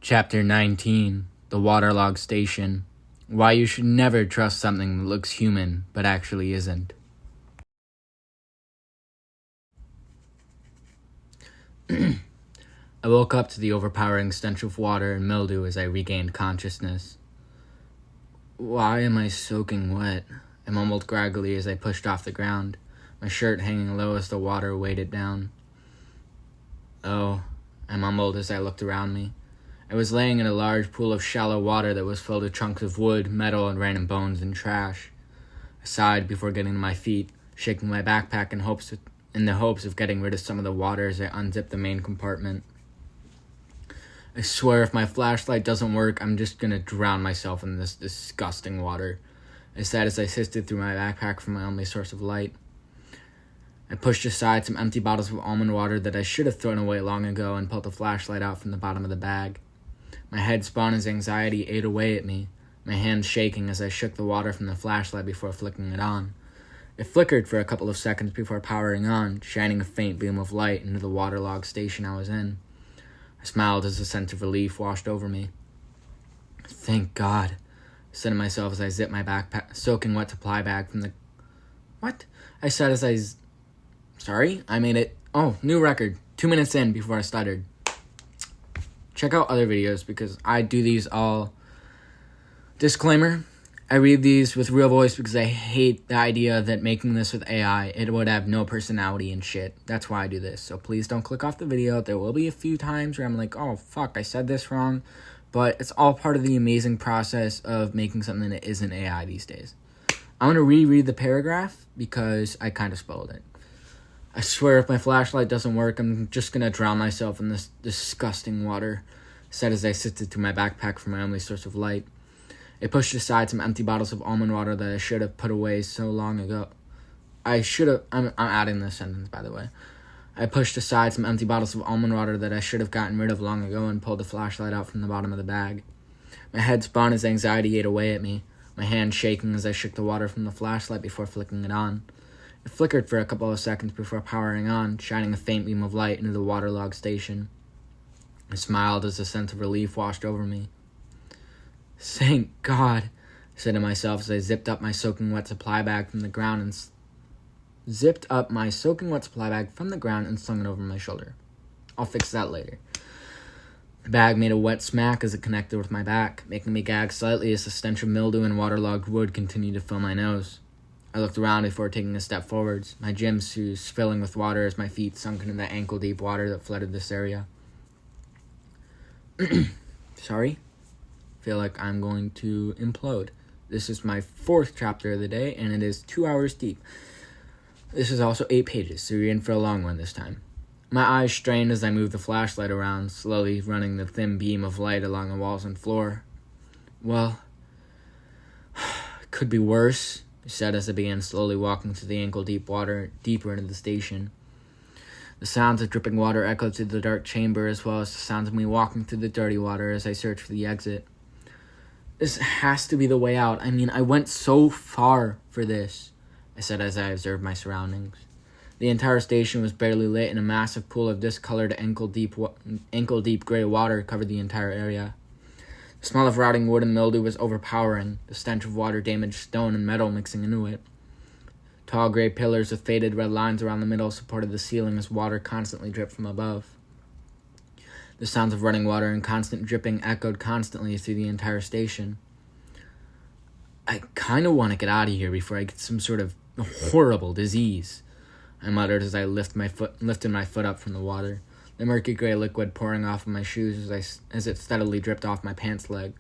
Chapter 19, The Waterlogged Station. Why you should never trust something that looks human, but actually isn't. I woke up to the overpowering stench of water and mildew as I regained consciousness. Why am I soaking wet? I mumbled groggily as I pushed off the ground, my shirt hanging low as the water weighed it down. Oh, I mumbled as I looked around me. I was laying in a large pool of shallow water that was filled with chunks of wood, metal, and random bones and trash. I sighed before getting to my feet, shaking my backpack in the hopes of getting rid of some of the water as I unzipped the main compartment. I swear if my flashlight doesn't work, I'm just gonna drown myself in this disgusting water, I said as I sifted through my backpack for my only source of light. I pushed aside some empty bottles of almond water that I should have thrown away long ago and pulled the flashlight out from the bottom of the bag. My head spun as anxiety ate away at me, my hands shaking as I shook the water from the flashlight before flicking it on. It flickered for a couple of seconds before powering on, shining a faint beam of light into the waterlogged station I was in. I smiled as a sense of relief washed over me. Thank God, I said to myself as I zipped my backpack, soaking wet supply bag from the... What? I said as I... Sorry, I made it... Oh, new record. 2 minutes in before I stuttered. Check out other videos because I do these all. Disclaimer, I read these with real voice because I hate the idea that making this with AI, it would have no personality and shit. That's why I do this. So please don't click off the video. There will be a few times where I'm like, oh fuck, I said this wrong. But it's all part of the amazing process of making something that isn't AI these days. I'm going to reread the paragraph because I kind of spoiled it. I swear if my flashlight doesn't work, I'm just going to drown myself in this disgusting water, said as I sifted through my backpack for my only source of light. I pushed aside some empty bottles of almond water that I should have put away so long ago. I'm adding this sentence, by the way. I pushed aside some empty bottles of almond water that I should have gotten rid of long ago and pulled the flashlight out from the bottom of the bag. My head spun as anxiety ate away at me, my hand shaking as I shook the water from the flashlight before flicking it on. It flickered for a couple of seconds before powering on, shining a faint beam of light into the waterlogged station. I smiled as a sense of relief washed over me. Thank God, I said to myself as I zipped up my soaking wet supply bag from the ground and slung it over my shoulder. I'll fix that later. The bag made a wet smack as it connected with my back, making me gag slightly as the stench of mildew and waterlogged wood continued to fill my nose. I looked around before taking a step forwards, my gym shoes filling with water as my feet sunk into the ankle-deep water that flooded this area. Sorry? I feel like I'm going to implode. This is my 4th chapter of the day, and it is 2 hours deep. This is also 8 pages, so you're in for a long one this time. My eyes strained as I moved the flashlight around, slowly running the thin beam of light along the walls and floor. Well, it could be worse, I said as I began slowly walking through the ankle-deep water deeper into the station. The sounds of dripping water echoed through the dark chamber as well as the sounds of me walking through the dirty water as I searched for the exit. This has to be the way out. I mean, I went so far for this, I said as I observed my surroundings. The entire station was barely lit and a massive pool of discolored ankle-deep gray water covered the entire area. The smell of rotting wood and mildew was overpowering, the stench of water-damaged stone and metal mixing into it. Tall gray pillars with faded red lines around the middle supported the ceiling as water constantly dripped from above. The sounds of running water and constant dripping echoed constantly through the entire station. I kind of want to get out of here before I get some sort of horrible disease, I muttered as I lifted my foot up from the water, the murky gray liquid pouring off of my shoes as it steadily dripped off my pants legs.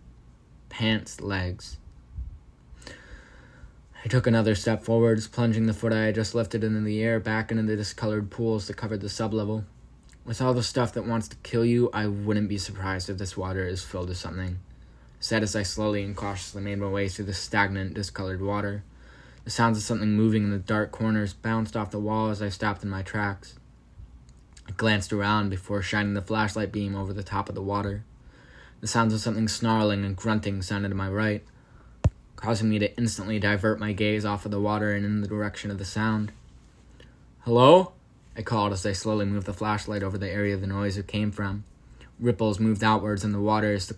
I took another step forwards, plunging the foot I had just lifted into the air back into the discolored pools that covered the sublevel. With all the stuff that wants to kill you, I wouldn't be surprised if this water is filled with something, I said as I slowly and cautiously made my way through the stagnant, discolored water. The sounds of something moving in the dark corners bounced off the wall as I stopped in my tracks. I glanced around before shining the flashlight beam over the top of the water. The sounds of something snarling and grunting sounded to my right, causing me to instantly divert my gaze off of the water and in the direction of the sound. Hello? I called as I slowly moved the flashlight over the area the noise came from. Ripples moved outwards in the water as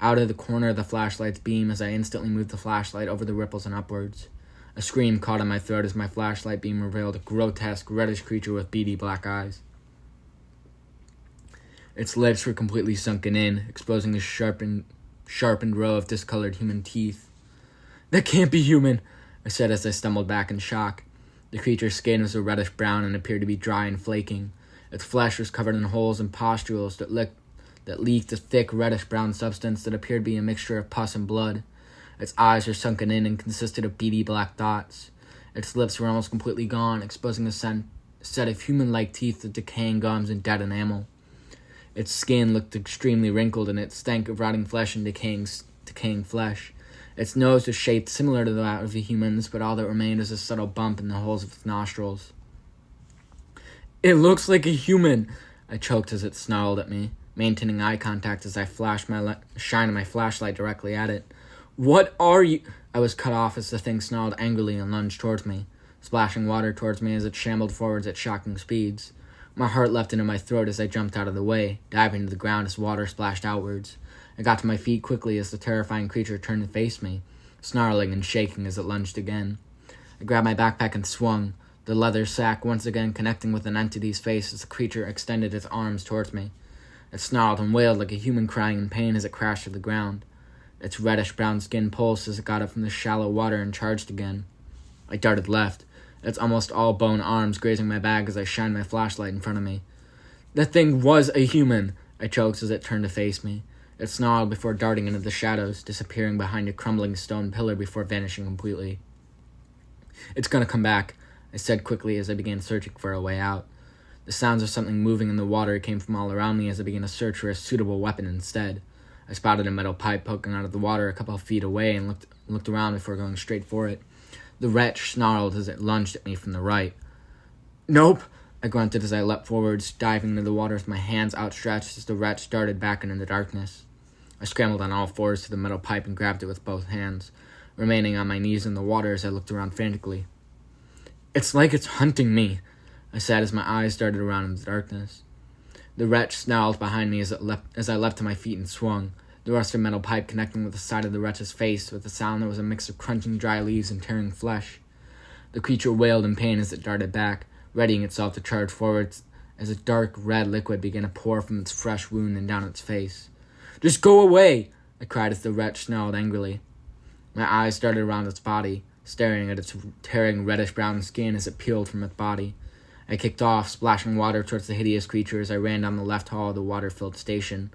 out of the corner of the flashlight's beam as I instantly moved the flashlight over the ripples and upwards. A scream caught in my throat as my flashlight beam revealed a grotesque, reddish creature with beady black eyes. Its lips were completely sunken in, exposing a sharpened row of discolored human teeth. "That can't be human," I said as I stumbled back in shock. The creature's skin was a reddish brown and appeared to be dry and flaking. Its flesh was covered in holes and pustules that leaked a thick reddish-brown substance that appeared to be a mixture of pus and blood. Its eyes were sunken in and consisted of beady black dots. Its lips were almost completely gone, exposing a set of human-like teeth with decaying gums and dead enamel. Its skin looked extremely wrinkled, and it stank of rotting flesh and decaying flesh. Its nose was shaped similar to that of the humans, but all that remained was a subtle bump in the holes of its nostrils. "It looks like a human," I choked as it snarled at me, maintaining eye contact as I shined my flashlight directly at it. "What are you—" I was cut off as the thing snarled angrily and lunged towards me, splashing water towards me as it shambled forwards at shocking speeds. My heart leapt into my throat as I jumped out of the way, diving to the ground as water splashed outwards. I got to my feet quickly as the terrifying creature turned to face me, snarling and shaking as it lunged again. I grabbed my backpack and swung, the leather sack once again connecting with an entity's face as the creature extended its arms towards me. It snarled and wailed like a human crying in pain as it crashed to the ground. Its reddish-brown skin pulsed as it got up from the shallow water and charged again. I darted left, its almost all-bone arms grazing my bag as I shined my flashlight in front of me. "That thing was a human," I choked as it turned to face me. It snarled before darting into the shadows, disappearing behind a crumbling stone pillar before vanishing completely. "It's gonna come back," I said quickly as I began searching for a way out. The sounds of something moving in the water came from all around me as I began to search for a suitable weapon instead. I spotted a metal pipe poking out of the water a couple of feet away and looked around before going straight for it. The wretch snarled as it lunged at me from the right. "Nope," I grunted as I leapt forwards, diving into the water with my hands outstretched as the wretch darted back into the darkness. I scrambled on all fours to the metal pipe and grabbed it with both hands, remaining on my knees in the water as I looked around frantically. "It's like it's hunting me," I said as my eyes darted around in the darkness. The wretch snarled behind me as I leapt to my feet and swung, the rusted metal pipe connecting with the side of the wretch's face with a sound that was a mix of crunching dry leaves and tearing flesh. The creature wailed in pain as it darted back, readying itself to charge forwards as a dark red liquid began to pour from its fresh wound and down its face. "Just go away!" I cried as the wretch snarled angrily. My eyes darted around its body, staring at its tearing reddish-brown skin as it peeled from its body. I kicked off, splashing water towards the hideous creature as I ran down the left hall of the water-filled station.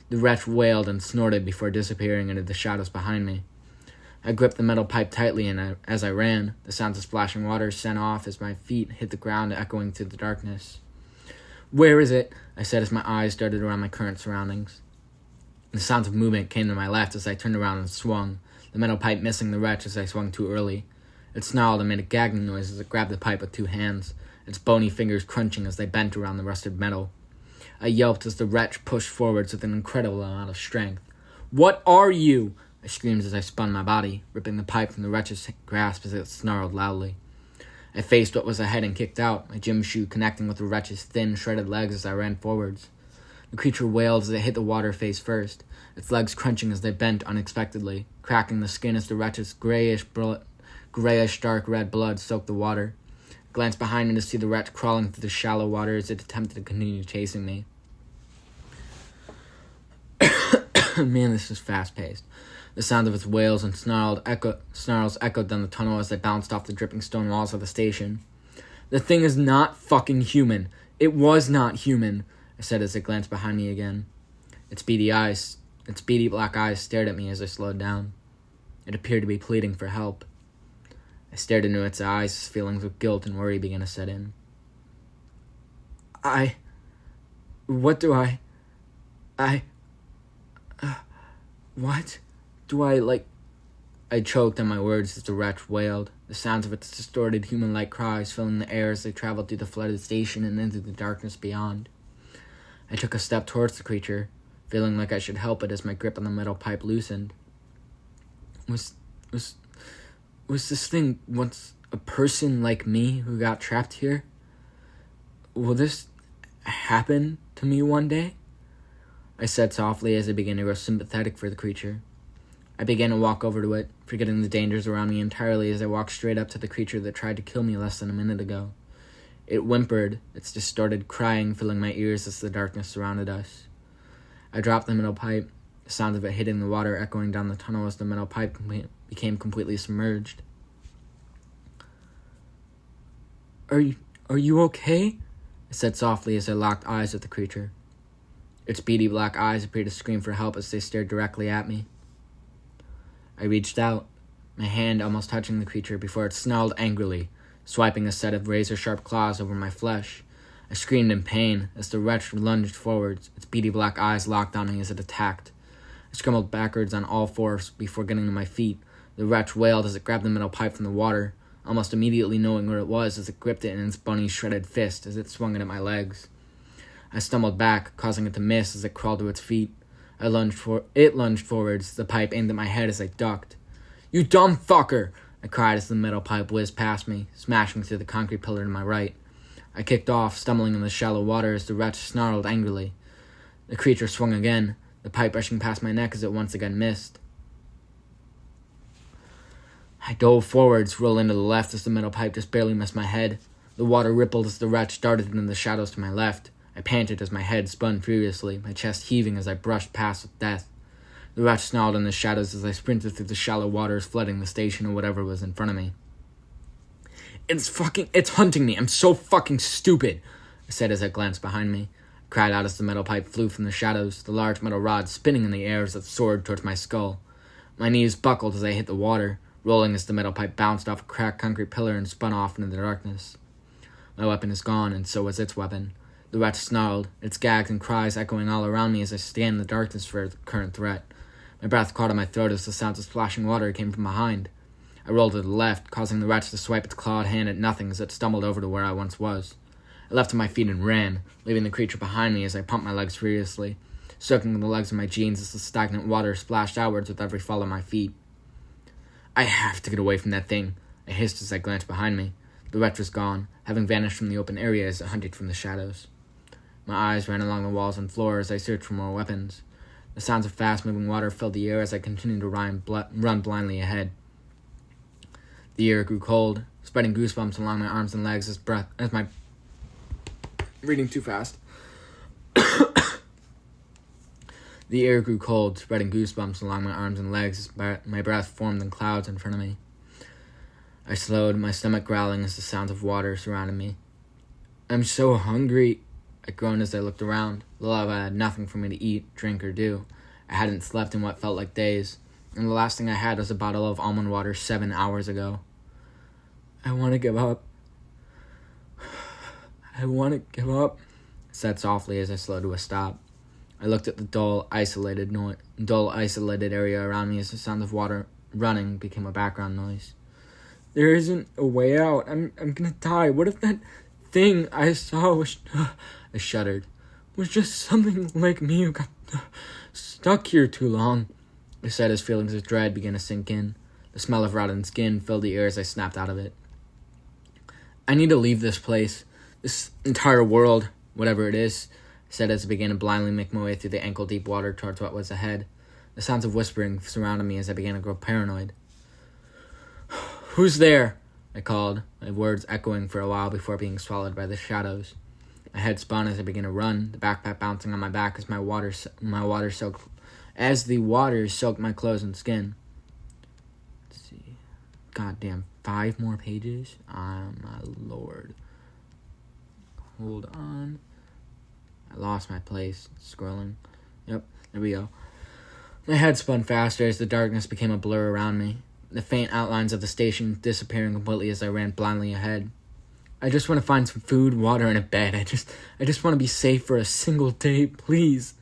The wretch wailed and snorted before disappearing into the shadows behind me. I gripped the metal pipe tightly, and as I ran, the sounds of splashing water sent off as my feet hit the ground, echoing through the darkness. "Where is it?" I said as my eyes darted around my current surroundings. The sounds of movement came to my left as I turned around and swung, the metal pipe missing the wretch as I swung too early. It snarled and made a gagging noise as it grabbed the pipe with two hands, its bony fingers crunching as they bent around the rusted metal. I yelped as the wretch pushed forwards with an incredible amount of strength. "What are you?" I screamed as I spun my body, ripping the pipe from the wretch's grasp as it snarled loudly. I faced what was ahead and kicked out, my gym shoe connecting with the wretch's thin, shredded legs as I ran forwards. The creature wailed as it hit the water face first, its legs crunching as they bent unexpectedly, cracking the skin as the wretch's grayish dark red blood soaked the water. I glanced behind me to see the wretch crawling through the shallow water as it attempted to continue chasing me. Man, this is fast-paced. The sound of its wails and snarls echoed down the tunnel as they bounced off the dripping stone walls of the station. "The thing is not fucking human. It was not human," I said as it glanced behind me again. Its beady black eyes stared at me as I slowed down. It appeared to be pleading for help. I stared into its eyes as feelings of guilt and worry began to set in. What do I I choked on my words as the wretch wailed, the sounds of its distorted human-like cries filling the air as they traveled through the flooded station and into the darkness beyond. I took a step towards the creature, feeling like I should help it as my grip on the metal pipe loosened. Was this thing once a person like me who got trapped here? Will this happen to me one day?" I said softly as I began to grow sympathetic for the creature. I began to walk over to it, forgetting the dangers around me entirely as I walked straight up to the creature that tried to kill me less than a minute ago. It whimpered, its distorted crying filling my ears as the darkness surrounded us. I dropped the metal pipe, the sound of it hitting the water echoing down the tunnel as the metal pipe became completely submerged. Are you okay?" I said softly as I locked eyes with the creature. Its beady black eyes appeared to scream for help as they stared directly at me. I reached out, my hand almost touching the creature before it snarled angrily, swiping a set of razor-sharp claws over my flesh. I screamed in pain as the wretch lunged forwards, its beady black eyes locked on me as it attacked. I scrambled backwards on all fours before getting to my feet. The wretch wailed as it grabbed the metal pipe from the water, almost immediately knowing where it was as it gripped it in its bony, shredded fist as it swung it at my legs. I stumbled back, causing it to miss as it crawled to its feet. It lunged forwards, the pipe aimed at my head as I ducked. "You dumb fucker!" I cried as the metal pipe whizzed past me, smashing through the concrete pillar to my right. I kicked off, stumbling in the shallow water as the wretch snarled angrily. The creature swung again, the pipe rushing past my neck as it once again missed. I dove forwards, rolling to the left as the metal pipe just barely missed my head. The water rippled as the wretch darted into the shadows to my left. I panted as my head spun furiously, my chest heaving as I brushed past with death. The wretch snarled in the shadows as I sprinted through the shallow waters flooding the station or whatever was in front of me. It's hunting me. I'm so fucking stupid," I said as I glanced behind me. I cried out as the metal pipe flew from the shadows, the large metal rod spinning in the air as it soared towards my skull. My knees buckled as I hit the water, rolling as the metal pipe bounced off a cracked concrete pillar and spun off into the darkness. My weapon is gone, and so was its weapon. The wretch snarled, its gags and cries echoing all around me as I scanned the darkness for the current threat. My breath caught in my throat as the sounds of splashing water came from behind. I rolled to the left, causing the wretch to swipe its clawed hand at nothing as it stumbled over to where I once was. I leapt to my feet and ran, leaving the creature behind me as I pumped my legs furiously, soaking the legs of my jeans as the stagnant water splashed outwards with every fall of my feet. "I have to get away from that thing," I hissed as I glanced behind me. The wretch was gone, having vanished from the open area as it hunted from the shadows. My eyes ran along the walls and floor as I searched for more weapons. The sounds of fast-moving water filled the air as I continued to run blindly ahead. The air grew cold, spreading goosebumps along my arms and legs as my... Reading too fast. The air grew cold, spreading goosebumps along my arms and legs as my breath formed in clouds in front of me. I slowed, my stomach growling as the sounds of water surrounded me. "I'm so hungry," I groaned as I looked around. The lava had nothing for me to eat, drink, or do. I hadn't slept in what felt like days, and the last thing I had was a bottle of almond water 7 hours ago. "I want to give up. I want to give up," I said softly as I slowed to a stop. I looked at the dull, isolated area around me as the sound of water running became a background noise. "There isn't a way out. I'm gonna die. What if that thing I saw was..." I shuddered. "Was just something like me who got stuck here too long," I said as feelings of dread began to sink in. The smell of rotten skin filled the air as I snapped out of it. "I need to leave this place. This entire world, whatever it is," I said as I began to blindly make my way through the ankle-deep water towards what was ahead. The sounds of whispering surrounded me as I began to grow paranoid. "Who's there?" I called, my words echoing for a while before being swallowed by the shadows. My head spun as I began to run, the backpack bouncing on my back as the water soaked my clothes and skin. Let's see. Goddamn, 5 more pages? Oh, my lord. Hold on. I lost my place, scrolling. Yep, there we go. My head spun faster as the darkness became a blur around me, the faint outlines of the station disappearing completely as I ran blindly ahead. "I just want to find some food, water, and a bed. I just want to be safe for a single day, please,"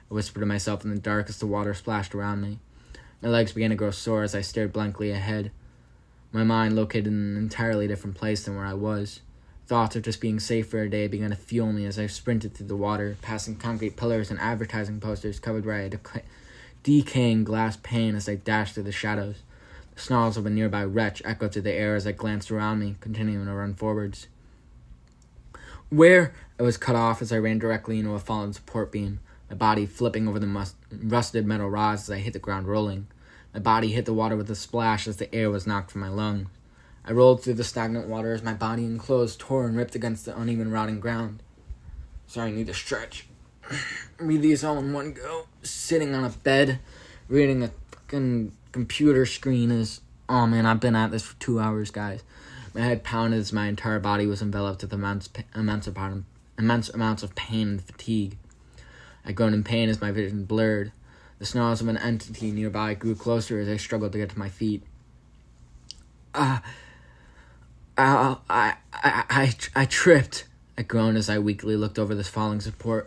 I whispered to myself in the dark as the water splashed around me. My legs began to grow sore as I stared blankly ahead, my mind located in an entirely different place than where I was. Thoughts of just being safe for a day began to fuel me as I sprinted through the water, passing concrete pillars and advertising posters covered by a decaying glass pane as I dashed through the shadows. The snarls of a nearby wretch echoed through the air as I glanced around me, continuing to run forwards. Where? I was cut off as I ran directly into a fallen support beam, my body flipping over the rusted metal rods as I hit the ground rolling. My body hit the water with a splash as the air was knocked from my lungs. I rolled through the stagnant water as my body and clothes tore and ripped against the uneven, rotting ground. Sorry, I need to stretch. Read these all in one go. Sitting on a bed, reading a fucking computer screen is... Oh man, I've been at this for 2 hours, guys. My head pounded as my entire body was enveloped with immense amounts of pain and fatigue. I groaned in pain as my vision blurred. The snarls of an entity nearby grew closer as I struggled to get to my feet. I tripped. I groaned as I weakly looked over the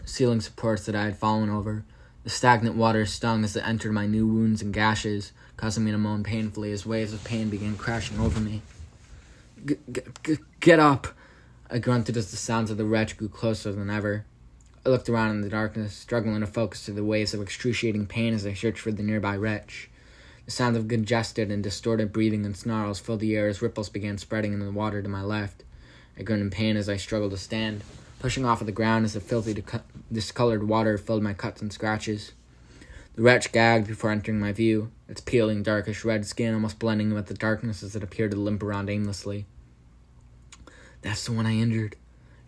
ceiling supports that I had fallen over. The stagnant water stung as it entered my new wounds and gashes, causing me to moan painfully as waves of pain began crashing over me. Get up! I grunted as the sounds of the wretch grew closer than ever. I looked around in the darkness, struggling to focus through the waves of excruciating pain as I searched for the nearby wretch. The sound of congested and distorted breathing and snarls filled the air as ripples began spreading in the water to my left. I groaned in pain as I struggled to stand, pushing off of the ground as the filthy, discolored water filled my cuts and scratches. The wretch gagged before entering my view, its peeling, darkish red skin almost blending with the darkness as it appeared to limp around aimlessly. That's the one I injured,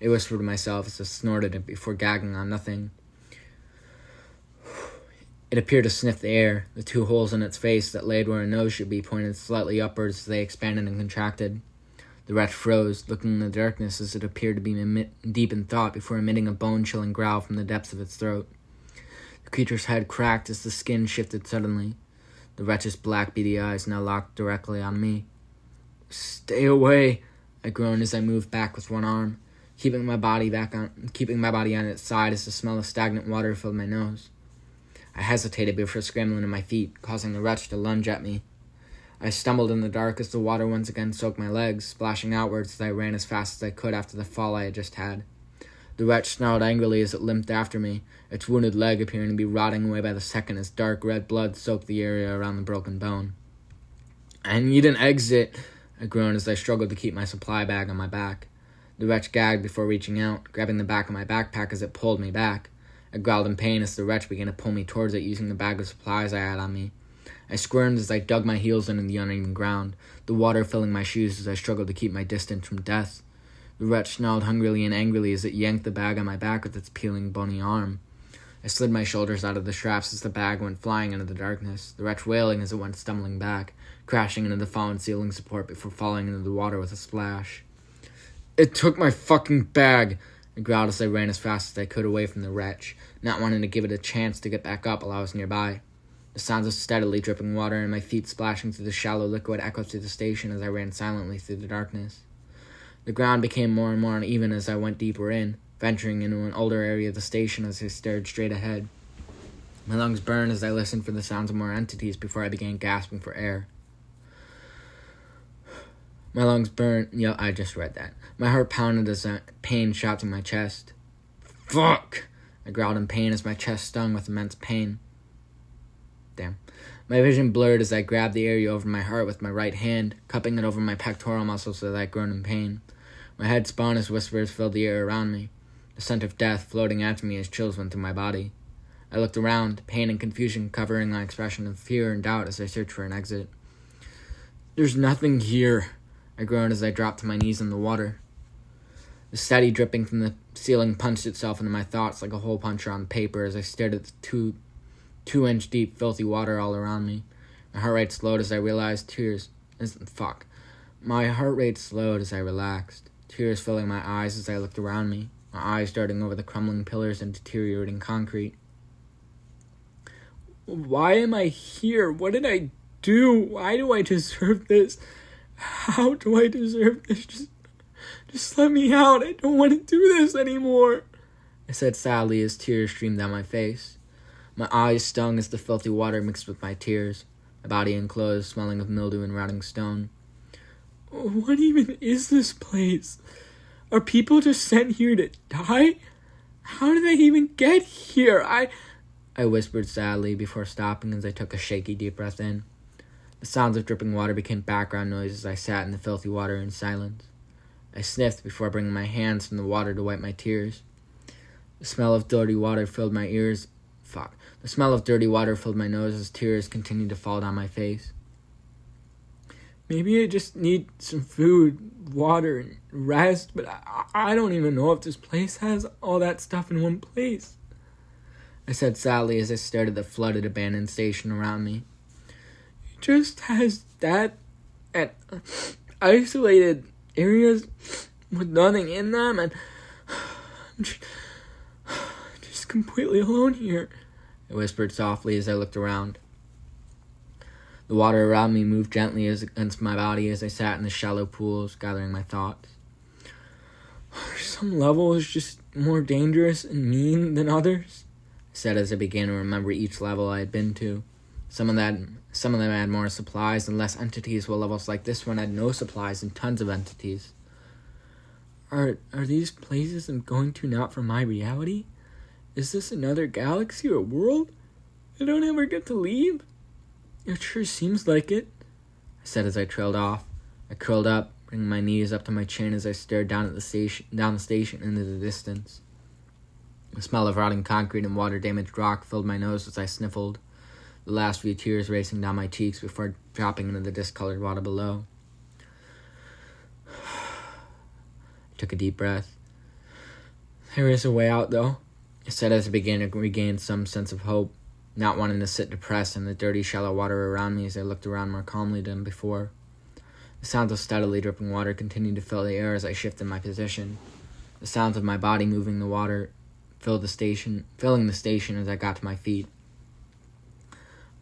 I whispered to myself as I snorted it before gagging on nothing. It appeared to sniff the air, the two holes in its face that laid where a nose should be pointed slightly upwards as they expanded and contracted. The wretch froze, looking in the darkness as it appeared to be deep in thought before emitting a bone-chilling growl from the depths of its throat. The creature's head cracked as the skin shifted suddenly. The wretch's black, beady eyes now locked directly on me. Stay away, I groaned as I moved back with one arm, keeping my body on its side as the smell of stagnant water filled my nose. I hesitated before scrambling to my feet, causing the wretch to lunge at me. I stumbled in the dark as the water once again soaked my legs, splashing outwards as I ran as fast as I could after the fall I had just had. The wretch snarled angrily as it limped after me, its wounded leg appearing to be rotting away by the second as dark red blood soaked the area around the broken bone. I need an exit, I groaned as I struggled to keep my supply bag on my back. The wretch gagged before reaching out, grabbing the back of my backpack as it pulled me back. I growled in pain as the wretch began to pull me towards it using the bag of supplies I had on me. I squirmed as I dug my heels into the uneven ground, the water filling my shoes as I struggled to keep my distance from death. The wretch snarled hungrily and angrily as it yanked the bag on my back with its peeling, bony arm. I slid my shoulders out of the straps as the bag went flying into the darkness, the wretch wailing as it went stumbling back, crashing into the fallen ceiling support before falling into the water with a splash. It took my fucking bag, I growled as I ran as fast as I could away from the wretch, not wanting to give it a chance to get back up while I was nearby. The sounds of steadily dripping water and my feet splashing through the shallow liquid echoed through the station as I ran silently through the darkness. The ground became more and more uneven as I went deeper in, venturing into an older area of the station as I stared straight ahead. My lungs burned as I listened for the sounds of more entities before I began gasping for air. My lungs burned. Yeah, I just read that. My heart pounded as pain shot through my chest. Fuck! I growled in pain as my chest stung with immense pain. Damn. My vision blurred as I grabbed the area over my heart with my right hand, cupping it over my pectoral muscles as I groaned in pain. My head spun as whispers filled the air around me, the scent of death floating after me as chills went through my body. I looked around, pain and confusion covering my expression of fear and doubt as I searched for an exit. There's nothing here, I groaned as I dropped to my knees in the water. The steady dripping from the ceiling punched itself into my thoughts like a hole puncher on paper as I stared at the two-inch deep, filthy water all around me. My heart rate slowed as I realized My heart rate slowed as I relaxed, tears filling my eyes as I looked around me, my eyes darting over the crumbling pillars and deteriorating concrete. Why am I here? What did I do? Why do I deserve this? How do I deserve this? Just let me out. I don't want to do this anymore, I said sadly as tears streamed down my face. My eyes stung as the filthy water mixed with my tears, my body enclosed, smelling of mildew and rotting stone. What even is this place? Are people just sent here to die? How did they even get here? I whispered sadly before stopping as I took a shaky deep breath in. The sounds of dripping water became background noise as I sat in the filthy water in silence. I sniffed before bringing my hands from the water to wipe my tears. The smell of dirty water filled my ears. The smell of dirty water filled my nose as tears continued to fall down my face. Maybe I just need some food, water, and rest, but I don't even know if this place has all that stuff in one place, I said sadly as I stared at the flooded abandoned station around me. It just has that and isolated areas with nothing in them, and I'm just completely alone here, I whispered softly as I looked around. The water around me moved gently against my body as I sat in the shallow pools, gathering my thoughts. Are some levels just more dangerous and mean than others? I said as I began to remember each level I had been to. Some of them had more supplies and less entities, while levels like this one had no supplies and tons of entities. Are these places I'm going to not from my reality? Is this another galaxy or world? I don't ever get to leave? It sure seems like it, I said as I trailed off. I curled up, bringing my knees up to my chin as I stared down the station into the distance. The smell of rotting concrete and water-damaged rock filled my nose as I sniffled, the last few tears racing down my cheeks before dropping into the discolored water below. I took a deep breath. There is a way out, though, I said as I began to regain some sense of hope, not wanting to sit depressed in the dirty, shallow water around me as I looked around more calmly than before. The sounds of steadily dripping water continued to fill the air as I shifted my position. The sounds of my body moving the water filling the station as I got to my feet.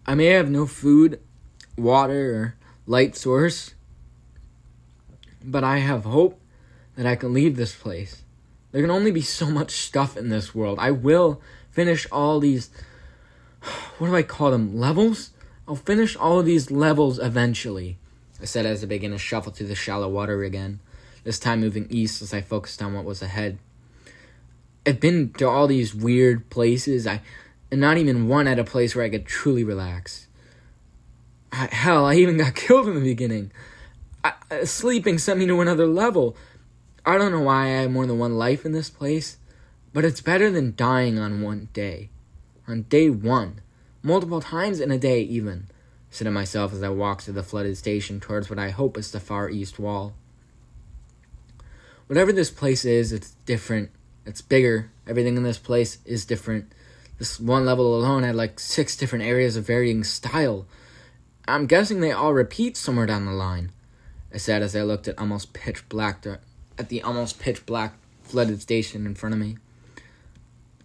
I may have no food, water, or light source, but I have hope that I can leave this place. There can only be so much stuff in this world. I will finish all these... What do I call them? Levels? I'll finish all of these levels eventually, I said as I began to shuffle through the shallow water again, this time moving east as I focused on what was ahead. I've been to all these weird places, and not even one at a place where I could truly relax. Hell, I even got killed in the beginning. Sleeping sent me to another level. I don't know why I have more than one life in this place, but it's better than dying on one day. On day one. Multiple times in a day, even, I said to myself as I walked to the flooded station towards what I hope is the far east wall. Whatever this place is, it's different. It's bigger. Everything in this place is different. This one level alone had like 6 different areas of varying style. I'm guessing they all repeat somewhere down the line, I said as I looked at the almost pitch black flooded station in front of me.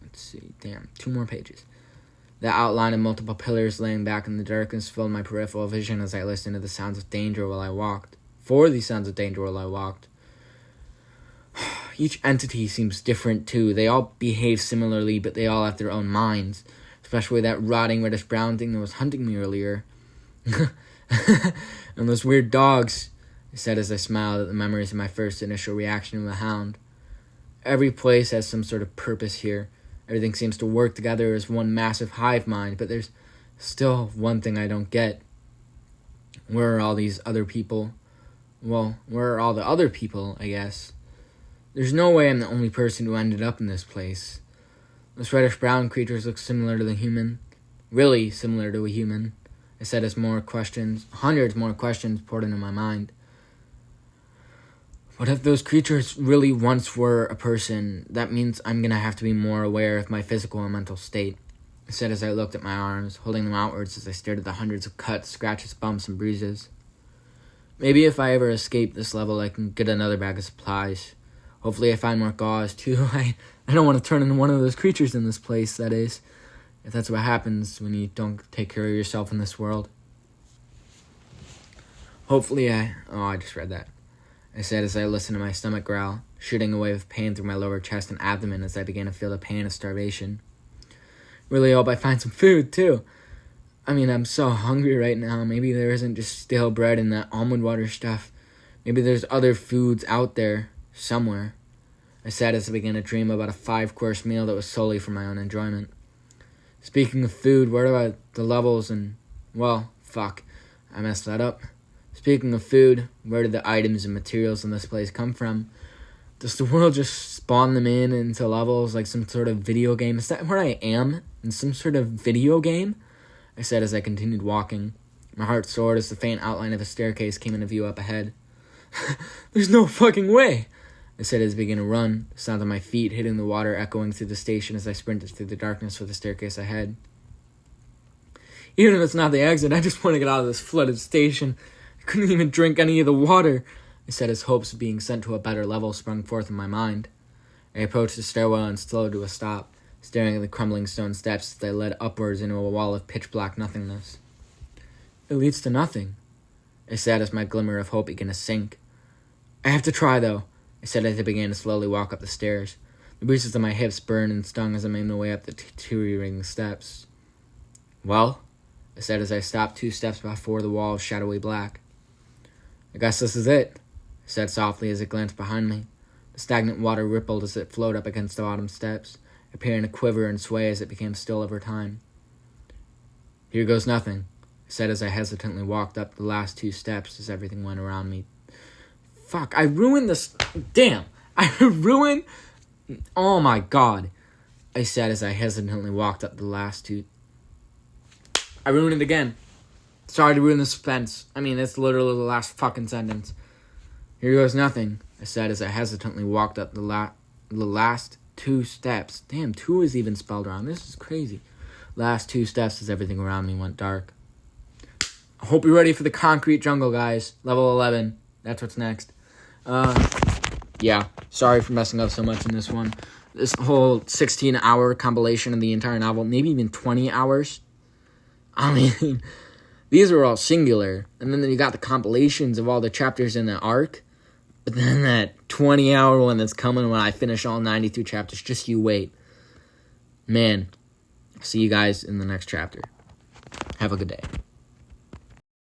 Let's see, 2 more pages. The outline of multiple pillars laying back in the darkness filled my peripheral vision as I listened to the sounds of danger while I walked. Each entity seems different too. They all behave similarly, but they all have their own minds. Especially that rotting reddish-brown thing that was hunting me earlier. And those weird dogs, I said as I smiled at the memories of my first initial reaction to a hound. Every place has some sort of purpose here. Everything seems to work together as one massive hive mind, but there's still one thing I don't get. Where are all these other people? Well, where are all the other people, I guess? There's no way I'm the only person who ended up in this place. Those reddish-brown creatures look similar to the human. Really similar to a human, I said as hundreds more questions poured into my mind. What if those creatures really once were a person? That means I'm going to have to be more aware of my physical and mental state, I said as I looked at my arms, holding them outwards as I stared at the hundreds of cuts, scratches, bumps, and bruises. Maybe if I ever escape this level, I can get another bag of supplies. Hopefully I find more gauze, too. I don't want to turn into one of those creatures in this place, that is. If that's what happens when you don't take care of yourself in this world. Hopefully I just read that. I said as I listened to my stomach growl, shooting a wave of pain through my lower chest and abdomen as I began to feel the pain of starvation. Really hope I find some food, too. I mean, I'm so hungry right now. Maybe there isn't just stale bread and that almond water stuff. Maybe there's other foods out there, somewhere. I said as I began to dream about a 5-course meal that was solely for my own enjoyment. Speaking of food, what about the levels and... Well, fuck. I messed that up. Speaking of food, where did the items and materials in this place come from? Does the world just spawn them into levels like some sort of video game? Is that where I am? In some sort of video game? I said as I continued walking. My heart soared as the faint outline of a staircase came into view up ahead. There's no fucking way! I said as I began to run, the sound of my feet hitting the water echoing through the station as I sprinted through the darkness for the staircase ahead. Even if it's not the exit, I just want to get out of this flooded station. I couldn't even drink any of the water, I said as hopes of being sent to a better level sprung forth in my mind. I approached the stairwell and slowed to a stop, staring at the crumbling stone steps as they led upwards into a wall of pitch-black nothingness. It leads to nothing, I said as my glimmer of hope began to sink. I have to try, though, I said as I began to slowly walk up the stairs. The breezes of my hips burned and stung as I made my way up the deteriorating steps. Well, I said as I stopped 2 steps before the wall of shadowy black. I guess this is it, I said softly as I glanced behind me. The stagnant water rippled as it flowed up against the bottom steps, appearing to quiver and sway as it became still over time. Here goes nothing, I said as I hesitantly walked up the last 2 steps as everything went around me. Fuck, I ruined this. Damn, I ruined. Oh my god, I said as I hesitantly walked up the last 2. I ruined it again. Sorry to ruin the suspense. I mean, it's literally the last fucking sentence. Here goes nothing, I said as I hesitantly walked up the last 2 steps. Damn, 2 is even spelled wrong. This is crazy. Last 2 steps as everything around me went dark. I hope you're ready for the concrete jungle, guys. Level 11. That's what's next. Yeah. Sorry for messing up so much in this one. This whole 16-hour compilation of the entire novel, maybe even 20 hours. I mean, these are all singular. And then you got the compilations of all the chapters in the arc. But then that 20-hour one that's coming when I finish all 93 chapters, just you wait. Man, see you guys in the next chapter. Have a good day.